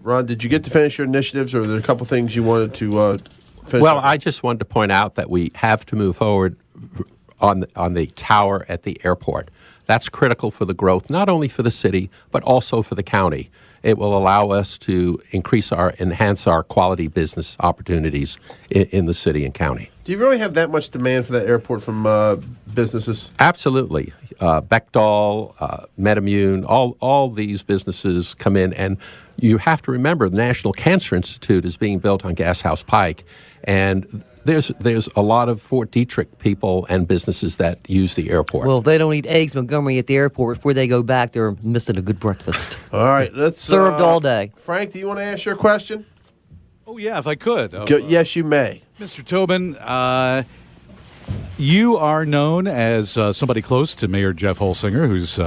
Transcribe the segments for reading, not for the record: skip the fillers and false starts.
Ron, did you get to finish your initiatives, or are there a couple things you wanted to finish? Well, I just wanted to point out that we have to move forward on the tower at the airport. That's critical for the growth, not only for the city, but also for the county. It will allow us to enhance our quality business opportunities in the city and county. Do you really have that much demand for that airport from businesses? Absolutely. Bechdel, MedImmune, all these businesses come in, and you have to remember the National Cancer Institute is being built on Gas House Pike, and there's a lot of Fort Detrick people and businesses that use the airport. Well, if they don't eat eggs Montgomery at the airport before they go back, they're missing a good breakfast. All right, let's served all day. Frank, do you want to ask your question? Oh, yeah, if I could. Yes, you may. Mr. Tobin, you are known as somebody close to Mayor Jeff Holsinger, who's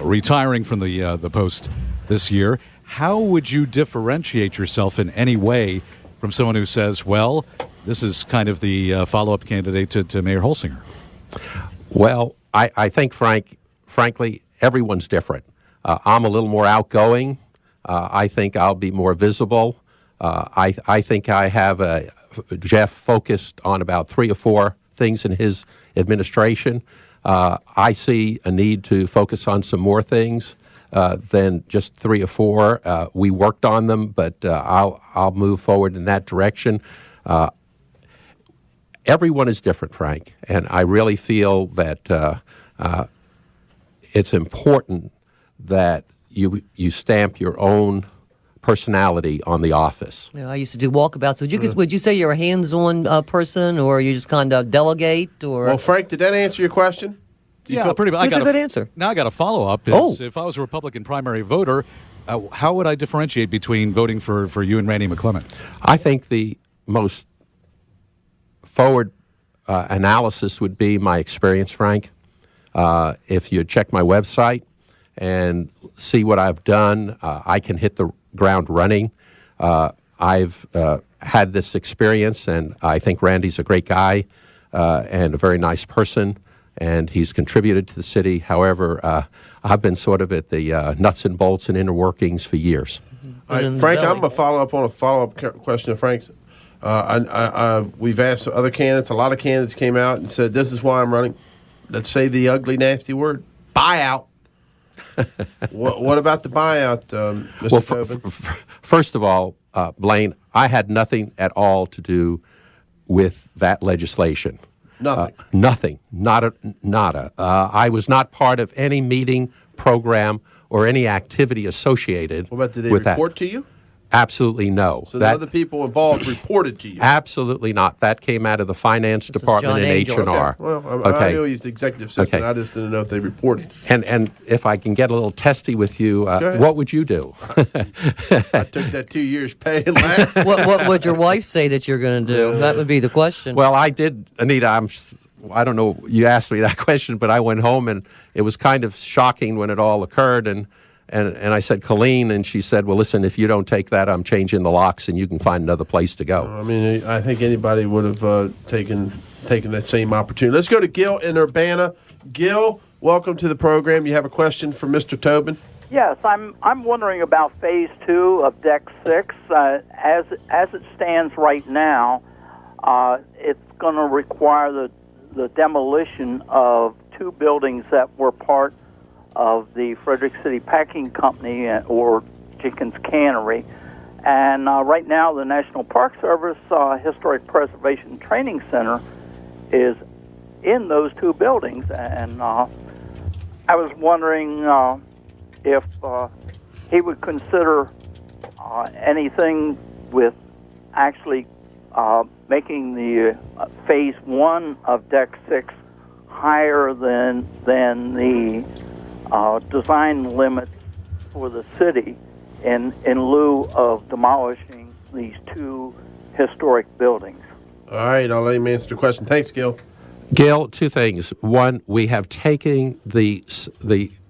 retiring from the post this year. How would you differentiate yourself in any way from someone who says, well, this is kind of the follow-up candidate to Mayor Holsinger? Well, I think, frankly, everyone's different. I'm a little more outgoing. I think I'll be more visible. I think I have Jeff focused on about 3 or 4 things in his administration. I see a need to focus on some more things than just 3 or 4. We worked on them, but I'll move forward in that direction. Everyone is different, Frank, and I really feel that it's important that you stamp your own personality on the office. Yeah, I used to do walkabouts. Would you say you're a hands-on person, or you just kind of delegate? Or well, Frank, did that answer your question? Yeah, pretty much. That's a good answer. Now I got a follow-up. If I was a Republican primary voter, how would I differentiate between voting for you and Randy McClement? I think the most forward analysis would be my experience, Frank. If you check my website and see what I've done, I can hit the ground running. I've had this experience, and I think Randy's a great guy and a very nice person, and he's contributed to the city. However, I've been sort of at the nuts and bolts and inner workings for years. All right, Frank, I'm going to follow up on a follow-up question of Frank's. We've asked other candidates. A lot of candidates came out and said, this is why I'm running. Let's say the ugly, nasty word, buyout. What about the buyout, Mr. Tobin? First of all, Blaine, I had nothing at all to do with that legislation. Nothing. Nothing. Nada. I was not part of any meeting, program, or any activity associated with that. What about, did they report to you? Absolutely no. So the other people involved reported to you? Absolutely not. That came out of the finance department and H&R. Okay. Well, I know he's the executive assistant. Okay. I just didn't know if they reported. And if I can get a little testy with you, what would you do? I took that 2 years pay and laughed. What would your wife say that you're going to do? That would be the question. Well, I did, Anita, I don't know, you asked me that question, but I went home and it was kind of shocking when it all occurred. And I said, Colleen, and she said, well, listen, if you don't take that, I'm changing the locks and you can find another place to go. I mean, I think anybody would have taken that same opportunity. Let's go to Gil in Urbana. Gil, welcome to the program. You have a question for Mr. Tobin? Yes, I'm wondering about Phase 2 of Deck 6. As it stands right now, it's going to require the demolition of 2 buildings that were part of the Frederick City Packing Company or Jenkins Cannery. And right now, the National Park Service Historic Preservation Training Center is in those 2 buildings. And I was wondering if he would consider anything with actually making the Phase 1 of Deck 6 higher than the design limits for the city in lieu of demolishing these 2 historic buildings. All right, I'll let him answer the question. Thanks, Gil. Gil, 2 things. One, we have taken the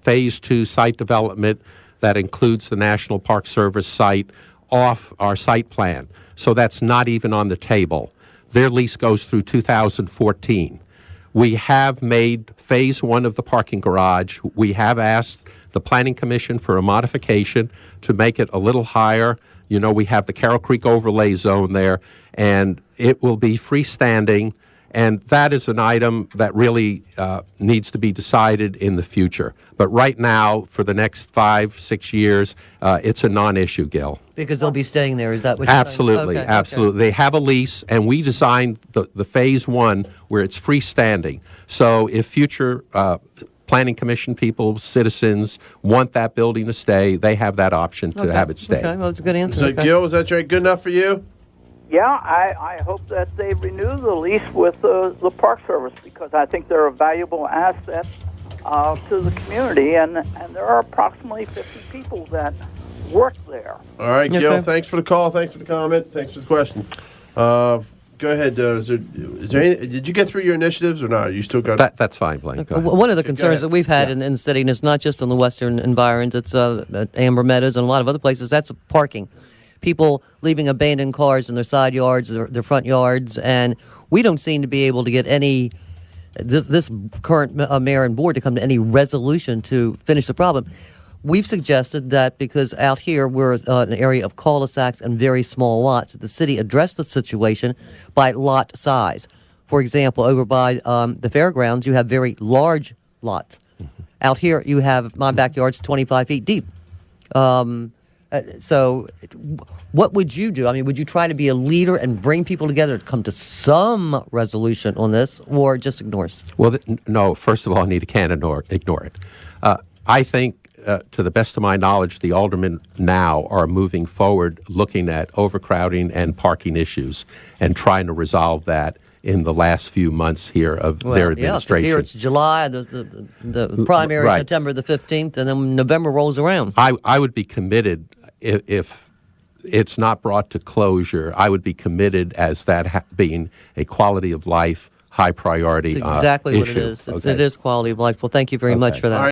Phase 2 site development that includes the National Park Service site off our site plan. So that's not even on the table. Their lease goes through 2014. We have made phase one of the parking garage. We have asked the Planning Commission for a modification to make it a little higher. You know, we have the Carroll Creek overlay zone there, and it will be freestanding. And that is an item that really needs to be decided in the future. But right now, for the next 5-6 years, it's a non-issue, Gil. Because they'll be staying there. Is that what you're Absolutely, saying? Okay, absolutely. okay. They have a lease, and we designed the phase one where it's freestanding. So if future Planning Commission people, citizens want that building to stay, they have that option to have it stay. Okay, well, that's a good answer. So, Okay. Gil, is that good enough for you? Yeah, I hope that they renew the lease with the Park Service, because I think they're a valuable asset to the community, and there are approximately 50 people that work there. All right, Gil, Okay. thanks for the call. Thanks for the comment. Thanks for the question. Go ahead. Is there did you get through your initiatives or not? You still got That's fine, Blaine. Go ahead. One of the concerns ahead. that we've had in the city, and it's not just in the western environs, it's at Amber Meadows and a lot of other places, that's parking. People leaving abandoned cars in their side yards, their front yards, and we don't seem to be able to get this current mayor and board to come to any resolution to finish the problem. We've suggested that because out here we're an area of cul-de-sacs and very small lots, that the city address the situation by lot size. For example, over by the fairgrounds, you have very large lots. Out here, you have my backyard's 25 feet deep. So what would you do? I mean, would you try to be a leader and bring people together to come to some resolution on this, or just ignore us? Well, no, first of all, I can't ignore it. I think, to the best of my knowledge, the aldermen now are moving forward looking at overcrowding and parking issues and trying to resolve that in the last few months here of their administration. Yeah, here it's July, the primary Right. September the 15th, and then November rolls around. I would be committed if it's not brought to closure. I would be committed as that being a quality of life, high priority It's exactly what it issue. is. Okay. It is quality of life. Well, thank you very much for that. All right.